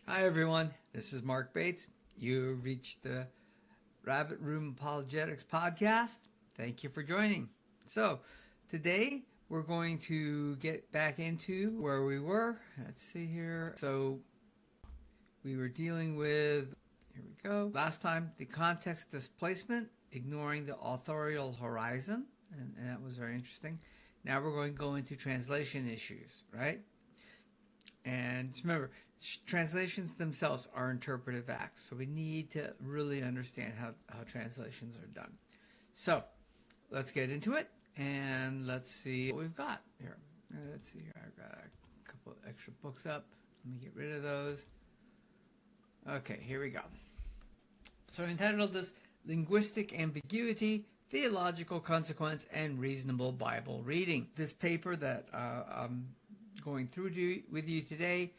Hi everyone, this is Mark Bates. You reached the Rabbit Room Apologetics podcast. Thank you for joining. So, today we're going to get back into where we were. Let's see here. So, we were dealing with, here we go. Last time, the context displacement, ignoring the authorial horizon, and that was very interesting. Now we're going to go into translation issues, right? And just remember, translations themselves are interpretive acts, so we need to really understand how translations are done. So, let's get into it, and let's see what we've got here. Let's see here, I've got a couple of extra books up. Let me get rid of those. Okay, here we go. So I entitled this, Linguistic Ambiguity, Theological Consequence, and Reasonable Bible Reading. This paper that I'm going through with you today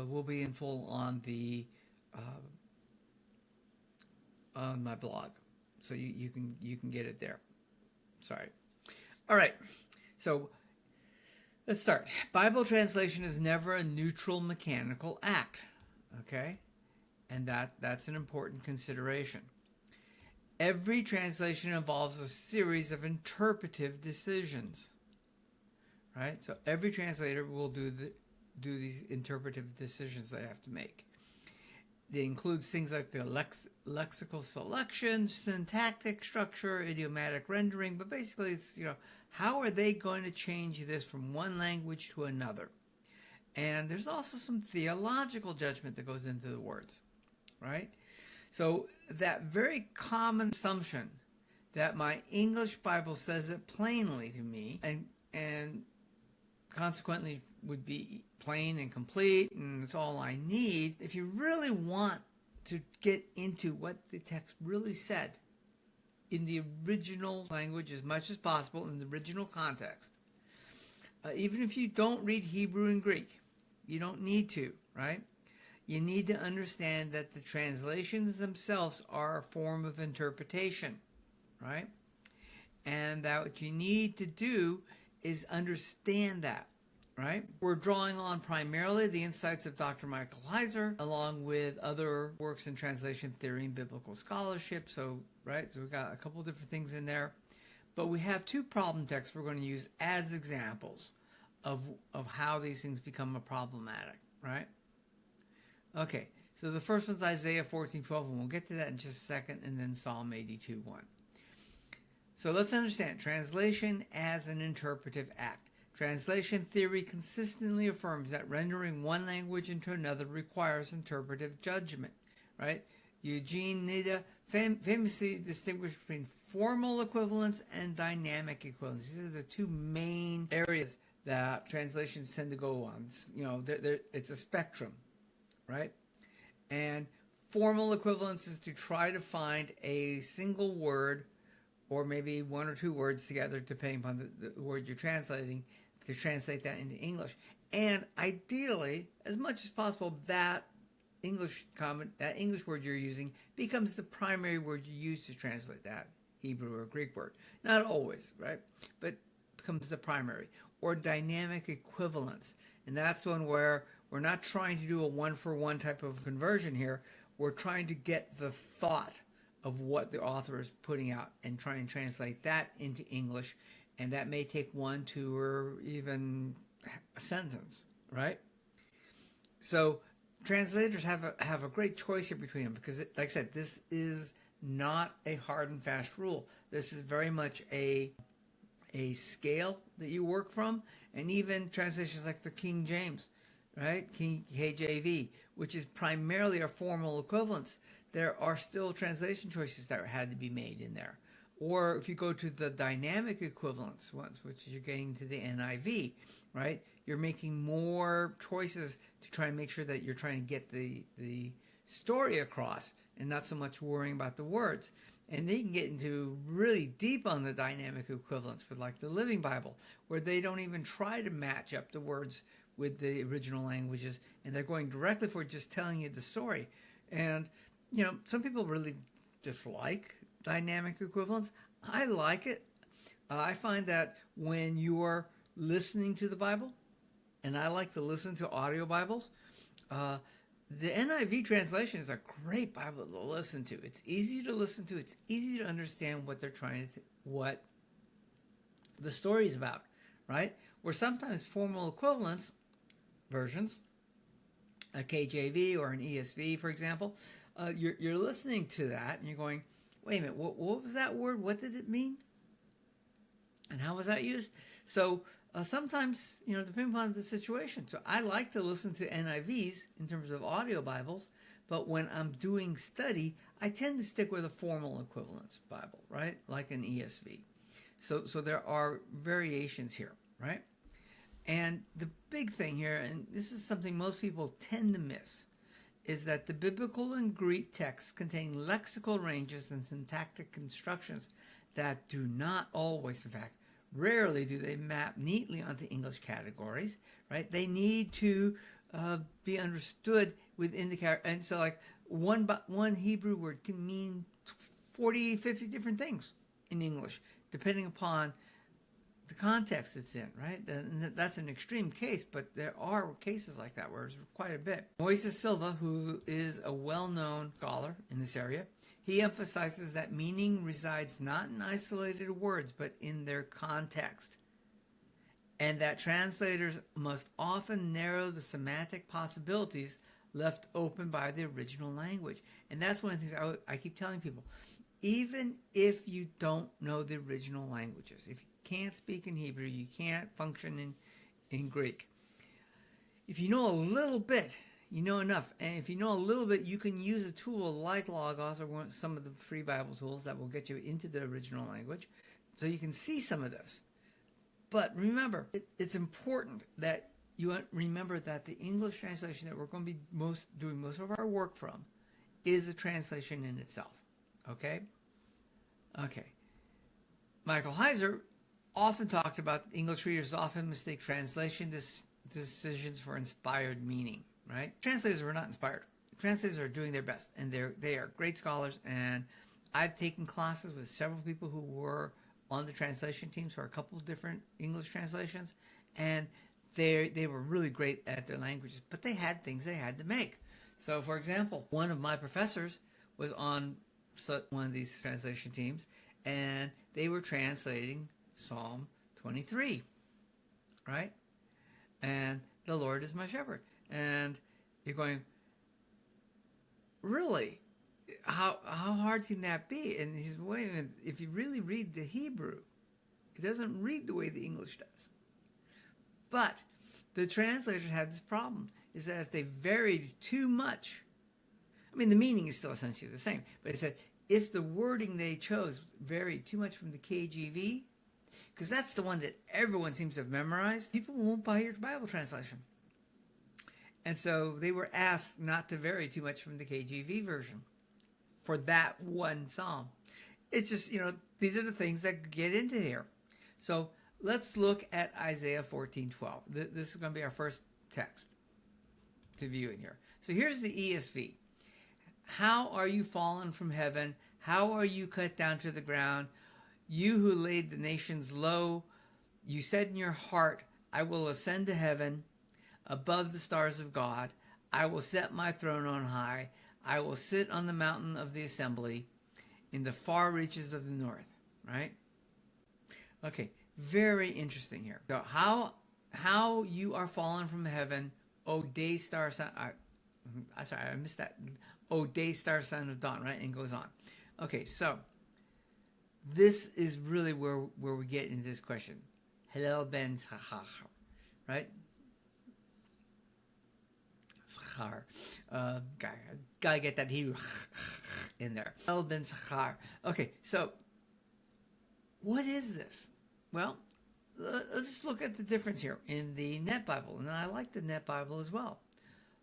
will be in full on the on my blog, so you can get it there. Sorry. All right. So let's start. Bible translation is never a neutral mechanical act. Okay, and that's an important consideration. Every translation involves a series of interpretive decisions. Right? So every translator will do these interpretive decisions they have to make. It includes things like the lexical selection, syntactic structure, idiomatic rendering, but basically it's, how are they going to change this from one language to another? And there's also some theological judgment that goes into the words, right? So that very common assumption that my English Bible says it plainly to me and consequently would be plain and complete and it's all I need. If you really want to get into what the text really said in the original language as much as possible, in the original context, even if you don't read Hebrew and Greek, you don't need to, right? You need to understand that the translations themselves are a form of interpretation, right? And that what you need to do is understand that, right? We're drawing on primarily the insights of Dr. Michael Heiser, along with other works in translation theory and biblical scholarship. So, right, so we've got a couple different things in there. But we have two problem texts we're going to use as examples of how these things become problematic, right? Okay, so the first one's Isaiah 14:12, and we'll get to that in just a second, and then Psalm 82:1. So let's understand translation as an interpretive act. Translation theory consistently affirms that rendering one language into another requires interpretive judgment, right? Eugene Nida famously distinguished between formal equivalence and dynamic equivalence. These are the two main areas that translations tend to go on. It's a spectrum, right? And formal equivalence is to try to find a single word or maybe one or two words together, depending upon the word you're translating, to translate that into English. And ideally, as much as possible, that English word you're using becomes the primary word you use to translate that Hebrew or Greek word. Not always, right? But becomes the primary. Or dynamic equivalence. And that's one where we're not trying to do a one-for-one type of conversion here. We're trying to get the thought of what the author is putting out and try and translate that into English. And that may take one, two, or even a sentence, right? So translators have a great choice here between them because, like I said, this is not a hard and fast rule. This is very much a scale that you work from, and even translations like the King James, right? KJV, which is primarily a formal equivalence. There are still translation choices that had to be made in there. Or if you go to the dynamic equivalence ones, which is you're getting to the NIV, right? You're making more choices to try and make sure that you're trying to get the story across and not so much worrying about the words. And they can get into really deep on the dynamic equivalence with like the Living Bible, where they don't even try to match up the words with the original languages, and they're going directly for just telling you the story. And, some people really dislike dynamic equivalence. I like it. I find that when you're listening to the Bible, and I like to listen to audio Bibles, The NIV translation is a great Bible to listen to. It's easy to listen to. It's easy to understand what they're trying to, what the story is about, right? Where sometimes formal equivalence versions, a KJV or an ESV, for example, you're listening to that and you're going, wait a minute, what was that word? What did it mean? And how was that used? So sometimes, depending upon the situation. So I like to listen to NIVs in terms of audio Bibles, but when I'm doing study, I tend to stick with a formal equivalence Bible, right? Like an ESV. So there are variations here, right? And the big thing here, and this is something most people tend to miss, is that the biblical and Greek texts contain lexical ranges and syntactic constructions that do not always, in fact, rarely do they map neatly onto English categories, right? They need to be understood within the category. And so like one Hebrew word can mean 40, 50 different things in English, depending upon the context it's in, right? And that's an extreme case, but there are cases like that where it's quite a bit. Moises Silva, who is a well-known scholar in this area, he emphasizes that meaning resides not in isolated words, but in their context, and that translators must often narrow the semantic possibilities left open by the original language. And that's one of the things I keep telling people. Even if you don't know the original languages, if you can't speak in Hebrew, you can't function in Greek. If you know a little bit, you know enough. And if you know a little bit, you can use a tool like Logos or some of the free Bible tools that will get you into the original language, so you can see some of this. But remember, it's important that you remember that the English translation that we're going to be doing most of our work from is a translation in itself. Okay? Okay. Michael Heiser often talked about English readers often mistake translation decisions for inspired meaning, right? Translators were not inspired. Translators are doing their best, and they are great scholars, and I've taken classes with several people who were on the translation teams for a couple of different English translations, and they were really great at their languages, but they had things they had to make. So, for example, one of my professors was on one of these translation teams, and they were translating Psalm 23, right? And the Lord is my shepherd. And you're going, really? How hard can that be? And he's, wait a minute, if you really read the Hebrew, it doesn't read the way the English does. But the translators had this problem, is that if they varied too much, I mean, the meaning is still essentially the same, but it said if the wording they chose varied too much from the KJV, because that's the one that everyone seems to have memorized, people won't buy your Bible translation. And so they were asked not to vary too much from the KJV version for that one psalm. It's just, these are the things that get into here. So let's look at Isaiah 14:12. This is going to be our first text to view in here. So here's the ESV. How are you fallen from heaven? How are you cut down to the ground? You who laid the nations low, you said in your heart, I will ascend to heaven above the stars of God. I will set my throne on high. I will sit on the mountain of the assembly in the far reaches of the north. Right? Okay, very interesting here. So how you are fallen from heaven, O day star son. Sorry, I missed that. O day star son of dawn, right? And goes on. Okay, so this is really where we get into this question. Hillel ben Zachar, right? Zachar. Gotta get that Hebrew in there. Hillel ben Zachar. Okay, so what is this? Well, let's just look at the difference here in the Net Bible, and I like the Net Bible as well.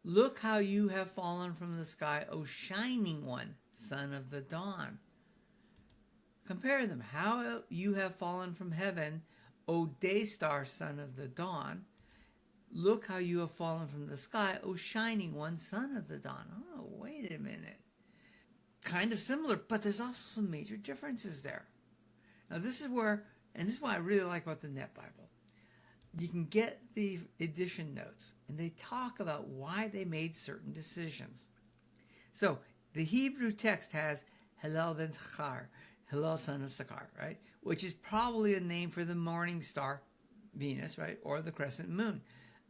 Look how you have fallen from the sky, O shining one, son of the dawn. Compare them. How you have fallen from heaven, O day star, son of the dawn. Look how you have fallen from the sky, O shining one, son of the dawn. Oh, wait a minute. Kind of similar, but there's also some major differences there. Now this is why I really like about the Net Bible. you can get the edition notes, and they talk about why they made certain decisions. So the Hebrew text has Hillel ben Zachar, Hillel son of Sakar, right? Which is probably a name for the morning star, Venus, right? Or the crescent moon.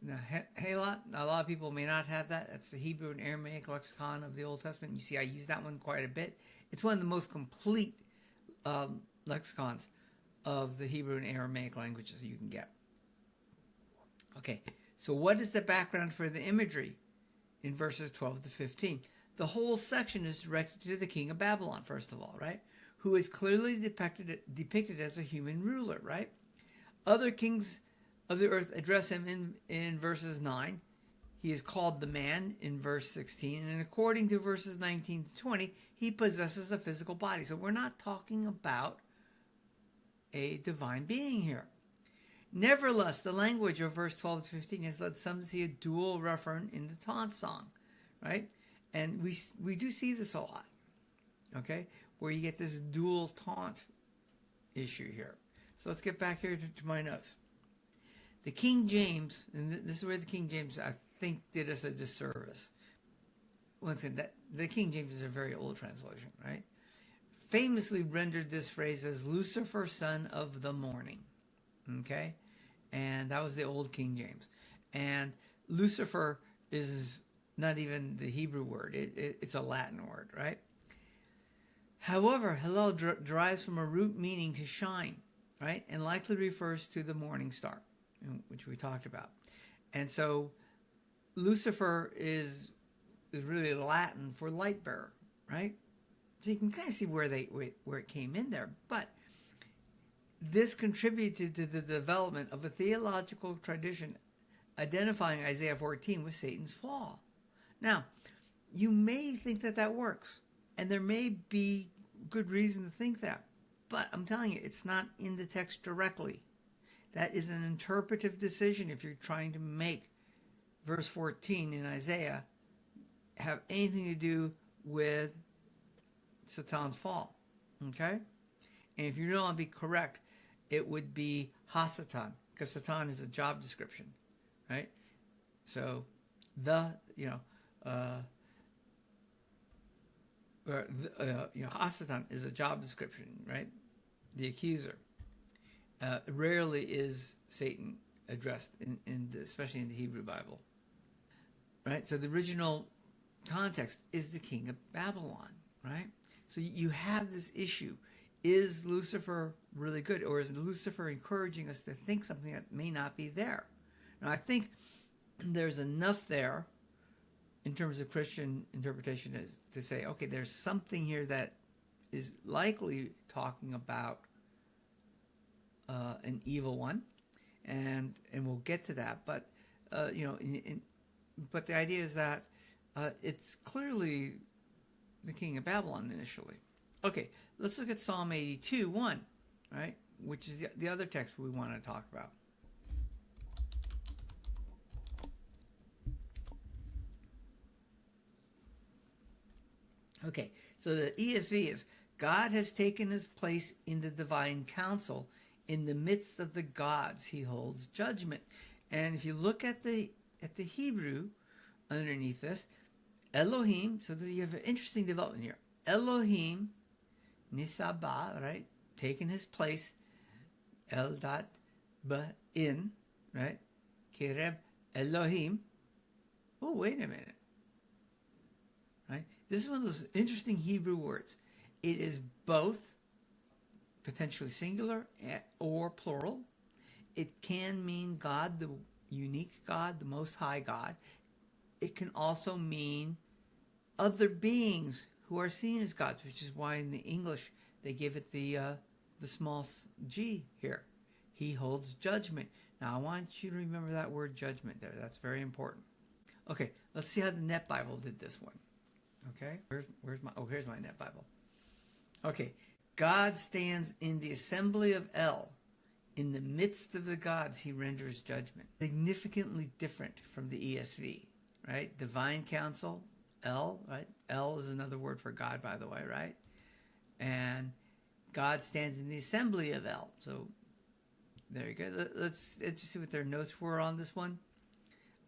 Now, a lot of people may not have that. That's the Hebrew and Aramaic lexicon of the Old Testament. You see, I use that one quite a bit. It's one of the most complete lexicons of the Hebrew and Aramaic languages you can get. Okay, so what is the background for the imagery in verses 12 to 15? The whole section is directed to the king of Babylon, first of all, right? Who is clearly depicted as a human ruler, right? Other kings of the earth address him in verses 9. He is called the man in verse 16. And according to verses 19 to 20, he possesses a physical body. So we're not talking about a divine being here. Nevertheless, the language of verse 12 to 15 has led some to see a dual referent in the taunt song, right? And we do see this a lot, okay? Where you get this dual taunt issue here. So let's get back here to my notes. The King James, and this is where the King James, I think, did us a disservice. Once again, the King James is a very old translation, right? Famously rendered this phrase as Lucifer, son of the morning, okay? And that was the old King James. And Lucifer is not even the Hebrew word. It's a Latin word, right? However, Hillel derives from a root meaning to shine, right? And likely refers to the morning star, which we talked about. And so Lucifer is really Latin for light bearer, right? So you can kind of see where it came in there. But this contributed to the development of a theological tradition identifying Isaiah 14 with Satan's fall. Now, you may think that works, and there may be good reason to think that, but I'm telling you, it's not in the text directly. That is an interpretive decision if you're trying to make verse 14 in Isaiah have anything to do with Satan's fall, okay? And if you don't want to be correct, it would be Hasatan, because Satan is a job description, right? So Hasatan is a job description, right? The accuser. Rarely is Satan addressed especially in the Hebrew Bible, right? So the original context is the king of Babylon, right? So you have this issue. Is Lucifer really good, or is Lucifer encouraging us to think something that may not be there? Now, I think there's enough there in terms of Christian interpretation to say, okay, there's something here that is likely talking about an evil one, and we'll get to that. But but the idea is that it's clearly the king of Babylon initially. Okay, let's look at Psalm 82:1, right, which is the other text we want to talk about. Okay, so the ESV is, God has taken his place in the divine council. In the midst of the gods, he holds judgment. And if you look at the Hebrew underneath this, Elohim, so you have an interesting development here. Elohim, Nisaba, right, taken his place, El dot in, right, Kireb Elohim. Oh, wait a minute. Right? This is one of those interesting Hebrew words. It is both potentially singular or plural. It can mean God, the unique God, the Most High God. It can also mean other beings who are seen as gods, which is why in the English they give it the small g here. He holds judgment. Now I want you to remember that word judgment there. That's very important. Okay, let's see how the Net Bible did this one. Okay, here's my Net Bible. Okay, God stands in the assembly of El. In the midst of the gods, he renders judgment. Significantly different from the ESV, right? Divine counsel, El, right? El is another word for God, by the way, right? And God stands in the assembly of El. So There you go. Let's just see what their notes were on this one.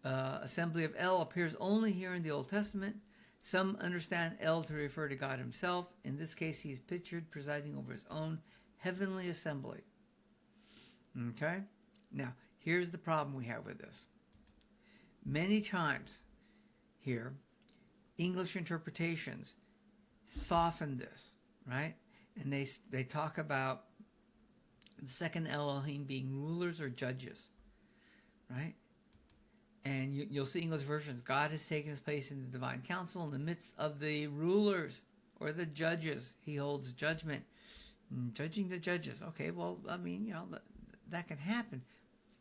Assembly of El appears only here in the Old Testament. Some understand El to refer to God himself. In this case, he is pictured presiding over his own heavenly assembly. Okay? Now, here's the problem we have with this. Many times here, English interpretations soften this, right? And they talk about the second Elohim being rulers or judges, right? And you'll see English versions, God has taken his place in the divine council in the midst of the rulers or the judges. He holds judgment, judging the judges. Okay, well, I mean, that can happen.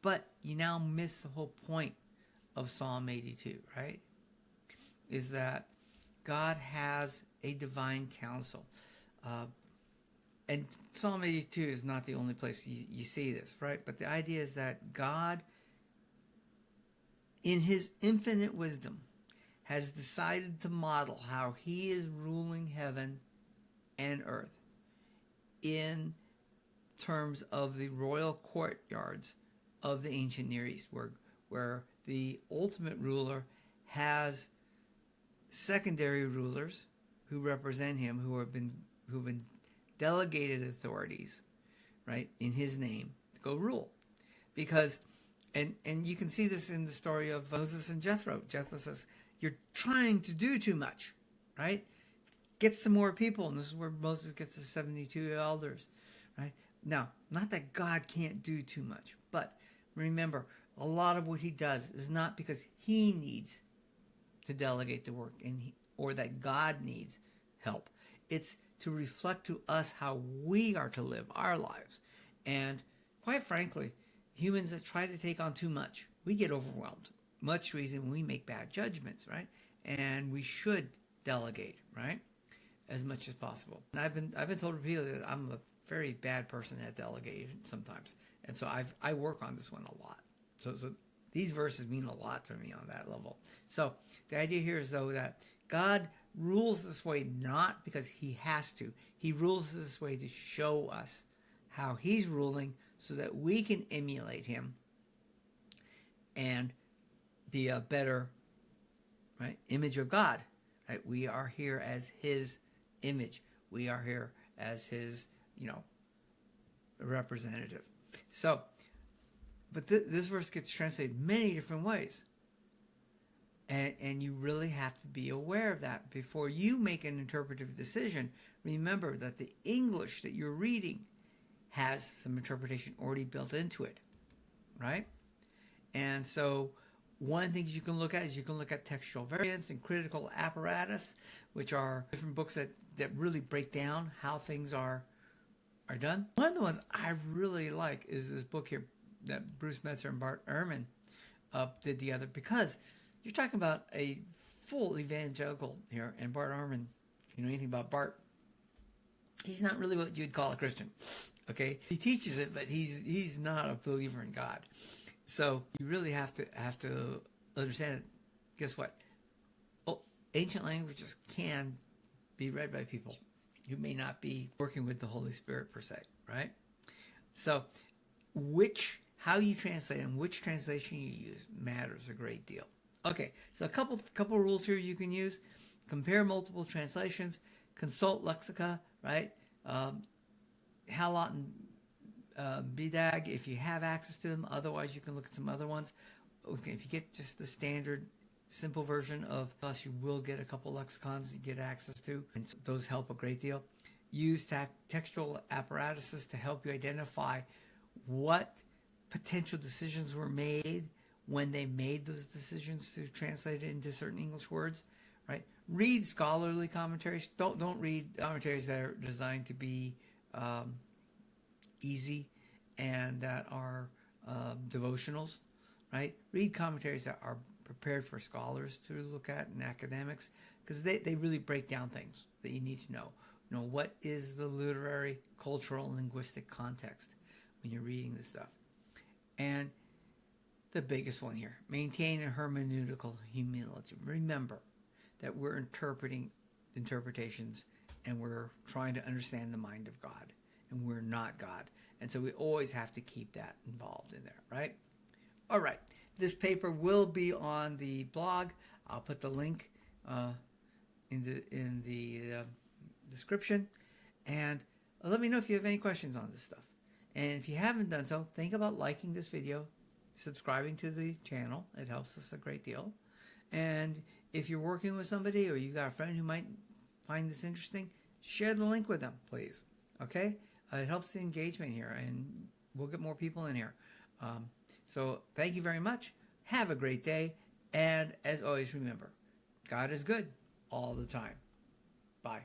But you now miss the whole point of Psalm 82, right? Is that God has a divine council. And Psalm 82 is not the only place you see this, right? But the idea is that God, in his infinite wisdom, has decided to model how he is ruling heaven and earth in terms of the royal courtyards of the ancient Near East, where the ultimate ruler has secondary rulers who represent him, who've been delegated authorities, right, in his name to go rule. Because, and you can see this in the story of Moses and Jethro. Jethro says, you're trying to do too much, right? Get some more people. And this is where Moses gets the 72 elders, right? Now, not that God can't do too much, but remember, a lot of what he does is not because he needs to delegate the work or that God needs help. It's to reflect to us how we are to live our lives. And quite frankly, humans that try to take on too much, we get overwhelmed. Much reason we make bad judgments, right? And we should delegate, right? As much as possible. And I've been told repeatedly that I'm a very bad person at delegation sometimes. And so I work on this one a lot. So these verses mean a lot to me on that level. So the idea here is, though, that God rules this way not because he has to. He rules this way to show us how he's ruling so that we can emulate him and be a better, right, image of God. Right? We are here as his image. We are here as his, representative. So, but this verse gets translated many different ways. And you really have to be aware of that before you make an interpretive decision. Remember that the English that you're reading has some interpretation already built into it, right? And so one of the things you can look at is you can look at textual variants and critical apparatus, which are different books that really break down how things are done. One of the ones I really like is this book here that Bruce Metzer and Bart Ehrman did together, because you're talking about a full evangelical here, and Bart Ehrman, if you know anything about Bart, he's not really what you'd call a Christian. Okay, he teaches it, but he's not a believer in God. So you really have to understand it. Guess what? Ancient languages can be read by people who may not be working with the Holy Spirit per se, right? So how you translate and which translation you use matters a great deal. Okay, so a couple rules here you can use. Compare multiple translations. Consult lexica, right? Halot and BDAG if you have access to them. Otherwise, you can look at some other ones. Okay, if you get just the standard simple version of Plus, you will get a couple lexicons you get access to, and so those help a great deal. Use textual apparatuses to help you identify what potential decisions were made when they made those decisions to translate it into certain English words, right? Read scholarly commentaries. Don't read commentaries that are designed to be easy and that are devotionals, right? Read commentaries that are prepared for scholars to look at and academics, because they really break down things that you need to know. What is the literary, cultural, linguistic context when you're reading this stuff. And the biggest one here, maintain a hermeneutical humility. Remember that we're interpreting interpretations and we're trying to understand the mind of God, and we're not God. And so we always have to keep that involved in there, right? All right. This paper will be on the blog. I'll put the link in the description. And let me know if you have any questions on this stuff. And if you haven't done so, think about liking this video, subscribing to the channel. It helps us a great deal. And if you're working with somebody or you've got a friend who might find this interesting, share the link with them, please. Okay? It helps the engagement here, and we'll get more people in here. So thank you very much. Have a great day. And as always, remember, God is good all the time. Bye.